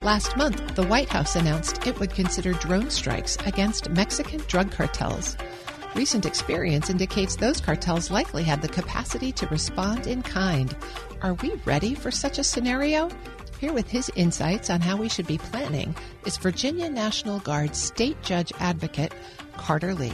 Last month, the White House announced it would consider drone strikes against Mexican drug cartels. Recent experience indicates those cartels likely have the capacity to respond in kind. Are we ready for such a scenario? Here with his insights on how we should be planning is Virginia National Guard State Judge Advocate Carter Lee.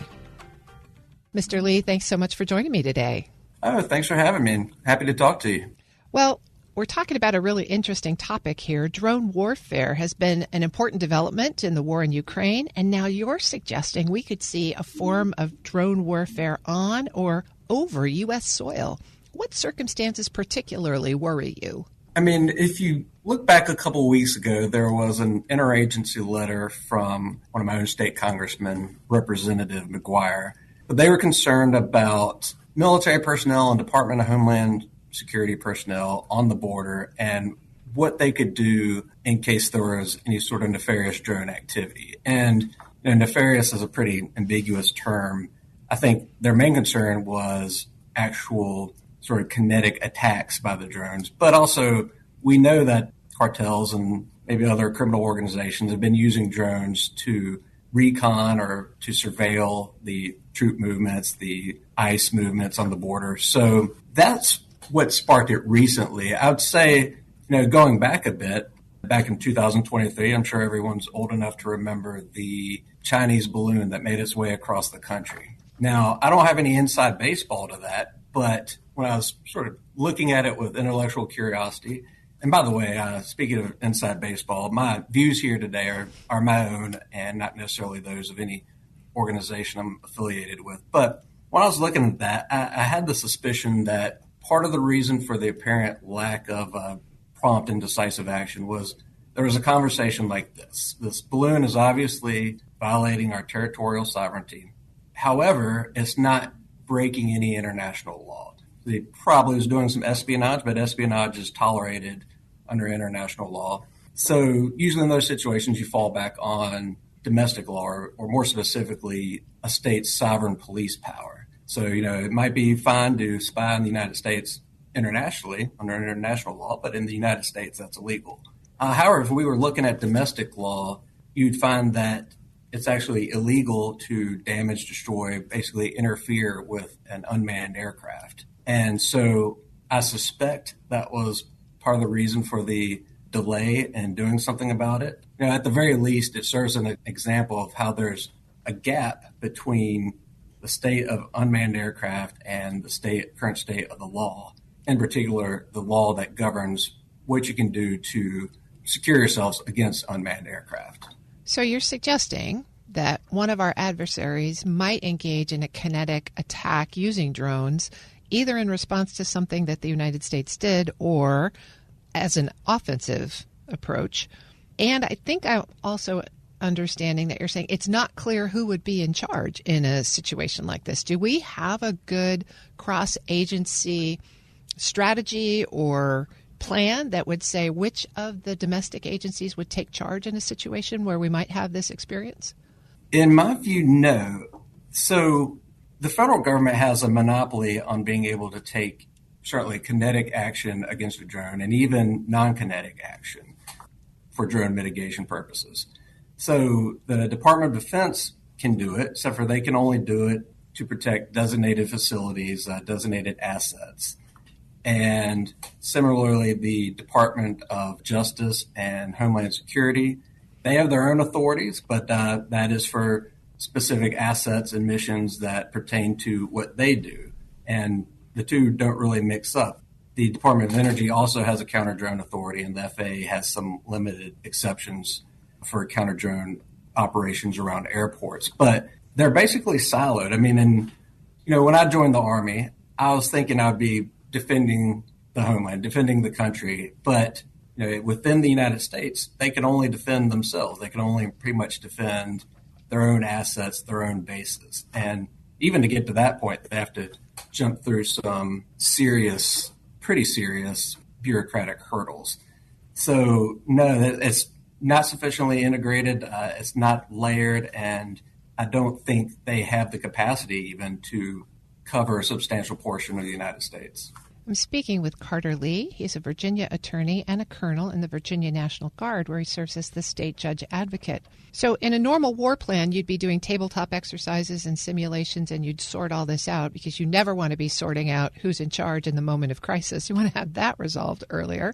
Mr. Lee, thanks so much for joining me today. Oh, thanks for having me. Happy to talk to you. Well, we're talking about a really interesting topic here. Drone warfare has been an important development in the war in Ukraine, and now you're suggesting we could see a form of drone warfare on or over U.S. soil. What circumstances particularly worry you? I mean, if you look back a couple of weeks ago, there was an interagency letter from one of my own state congressmen, Representative McGuire. But they were concerned about military personnel and Department of Homeland Security personnel on the border and what they could do in case there was any sort of nefarious drone activity. And nefarious is a pretty ambiguous term. I think their main concern was actual sort of kinetic attacks by the drones. But also, we know that cartels and maybe other criminal organizations have been using drones to recon or to surveil the troop movements, the ICE movements on the border. So that's what sparked it recently. I would say, going back a bit, back in 2023, I'm sure everyone's old enough to remember the Chinese balloon that made its way across the country. Now, I don't have any inside baseball to that, but when I was sort of looking at it with intellectual curiosity, and by the way, speaking of inside baseball, my views here today are my own and not necessarily those of any organization I'm affiliated with. But when I was looking at that, I had the suspicion that part of the reason for the apparent lack of prompt and decisive action was there was a conversation like this. This balloon is obviously violating our territorial sovereignty. However, it's not breaking any international law. They probably was doing some espionage, but espionage is tolerated under international law. So usually in those situations, you fall back on domestic law, or more specifically, a state's sovereign police power. So, it might be fine to spy on the United States internationally under international law, but in the United States, that's illegal. However, if we were looking at domestic law, you'd find that it's actually illegal to damage, destroy, basically interfere with an unmanned aircraft. And so I suspect that was part of the reason for the delay in doing something about it. At the very least, it serves as an example of how there's a gap between the state of unmanned aircraft and the current state of the law, in particular, the law that governs what you can do to secure yourselves against unmanned aircraft. So you're suggesting that one of our adversaries might engage in a kinetic attack using drones, either in response to something that the United States did or as an offensive approach. And I think I'm also understanding that you're saying it's not clear who would be in charge in a situation like this. Do we have a good cross-agency strategy or plan that would say which of the domestic agencies would take charge in a situation where we might have this experience? In my view, no. So the federal government has a monopoly on being able to take certainly kinetic action against a drone and even non-kinetic action for drone mitigation purposes. So the Department of Defense can do it, except for they can only do it to protect designated facilities, designated assets. And similarly, the Department of Justice and Homeland Security, they have their own authorities, but that is for specific assets and missions that pertain to what they do. And the two don't really mix up. The Department of Energy also has a counter-drone authority, and the FAA has some limited exceptions for counter-drone operations around airports. But they're basically siloed. I mean, when I joined the Army, I was thinking I'd be defending the homeland, defending the country. But within the United States, they can only defend themselves. They can only pretty much defend their own assets, their own bases. And even to get to that point, they have to jump through some pretty serious bureaucratic hurdles. So, no, it's not sufficiently integrated. It's not layered, and I don't think they have the capacity even to cover a substantial portion of the United States. I'm speaking with Carter Lee. He's a Virginia attorney and a colonel in the Virginia National Guard, where he serves as the state judge advocate. So in a normal war plan, you'd be doing tabletop exercises and simulations, and you'd sort all this out because you never want to be sorting out who's in charge in the moment of crisis. You want to have that resolved earlier.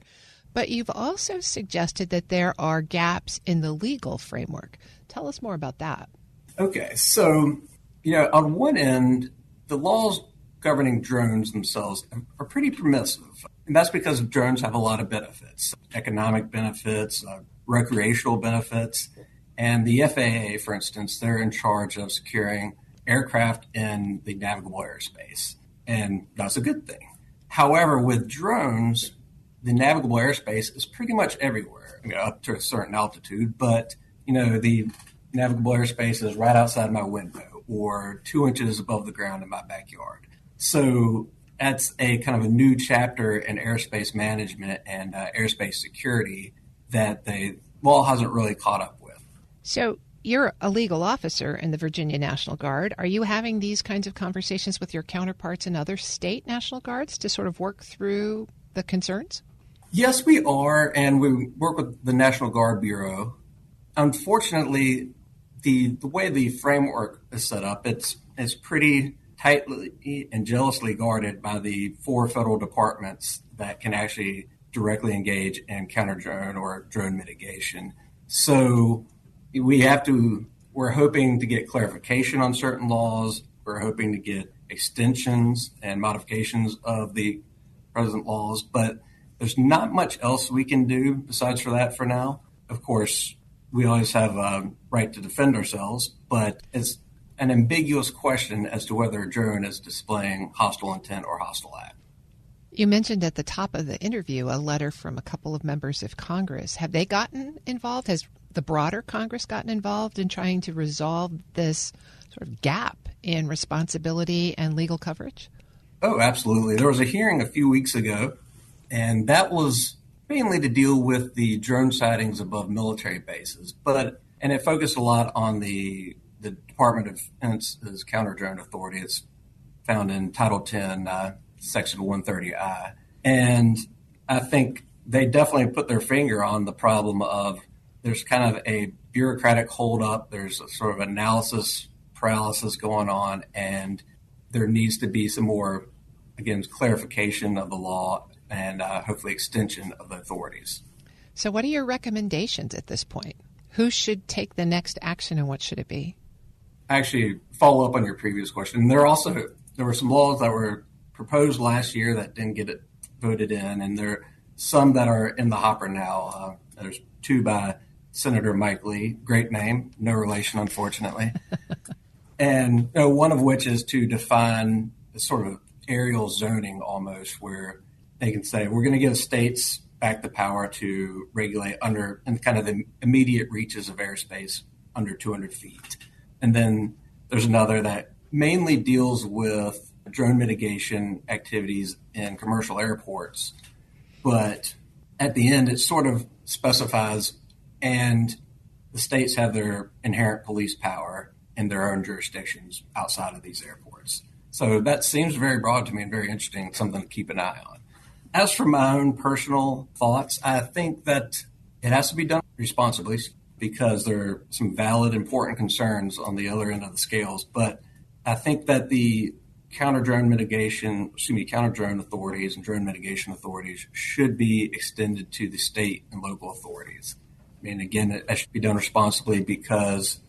But you've also suggested that there are gaps in the legal framework. Tell us more about that. Okay, so, on one end, the laws governing drones themselves are pretty permissive. And that's because drones have a lot of benefits, economic benefits, recreational benefits. And the FAA, for instance, they're in charge of securing aircraft in the navigable airspace. And that's a good thing. However, with drones, the navigable airspace is pretty much everywhere, up to a certain altitude. But, the navigable airspace is right outside my window or 2 inches above the ground in my backyard. So that's a kind of a new chapter in airspace management and airspace security that the law hasn't really caught up with. So you're a legal officer in the Virginia National Guard. Are you having these kinds of conversations with your counterparts in other state National Guards to sort of work through the concerns? Yes, we are, and we work with the National Guard Bureau. Unfortunately, the way the framework is set up, it's pretty tightly and jealously guarded by the 4 federal departments that can actually directly engage in counter-drone or drone mitigation. So we're hoping to get clarification on certain laws. We're hoping to get extensions and modifications of the present laws, but there's not much else we can do besides for that for now. Of course, we always have a right to defend ourselves, but it's an ambiguous question as to whether a drone is displaying hostile intent or hostile act. You mentioned at the top of the interview a letter from a couple of members of Congress. Have they gotten involved? Has the broader Congress gotten involved in trying to resolve this sort of gap in responsibility and legal coverage? Oh, absolutely. There was a hearing a few weeks ago, and that was mainly to deal with the drone sightings above military bases, and it focused a lot on the Department of Defense's counter-drone authority. It's found in Title 10, Section 130I. And I think they definitely put their finger on the problem of there's kind of a bureaucratic holdup. There's a sort of analysis paralysis going on, and there needs to be some more, again, clarification of the law and hopefully extension of the authorities. So what are your recommendations at this point? Who should take the next action and what should it be? Actually, follow up on your previous question. There were some laws that were proposed last year that didn't get it voted in, and there are some that are in the hopper now. There's 2 by Senator Mike Lee, great name, no relation, unfortunately. And one of which is to define the sort of aerial zoning almost, where they can say, we're going to give states back the power to regulate under in kind of the immediate reaches of airspace under 200 feet. And then there's another that mainly deals with drone mitigation activities in commercial airports. But at the end, it sort of specifies, and the states have their inherent police power in their own jurisdictions outside of these airports. So that seems very broad to me and very interesting, something to keep an eye on. As for my own personal thoughts, I think that it has to be done responsibly because there are some valid, important concerns on the other end of the scales. But I think that the counter-drone authorities and drone mitigation authorities should be extended to the state and local authorities. I mean, again, it should be done responsibly because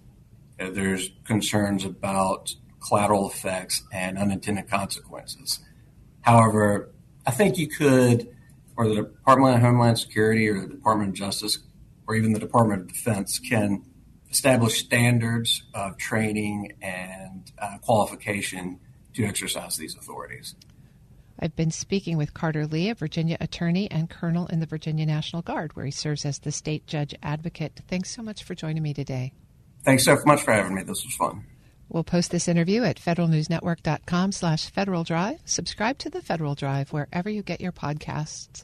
there's concerns about collateral effects and unintended consequences. However, I think you could, or the Department of Homeland Security or the Department of Justice or even the Department of Defense can establish standards of training and qualification to exercise these authorities. I've been speaking with Carter Lee, a Virginia attorney and colonel in the Virginia National Guard, where he serves as the state judge advocate. Thanks so much for joining me today. Thanks so much for having me. This was fun. We'll post this interview at federalnewsnetwork.com/Federal Drive. Subscribe to the Federal Drive wherever you get your podcasts.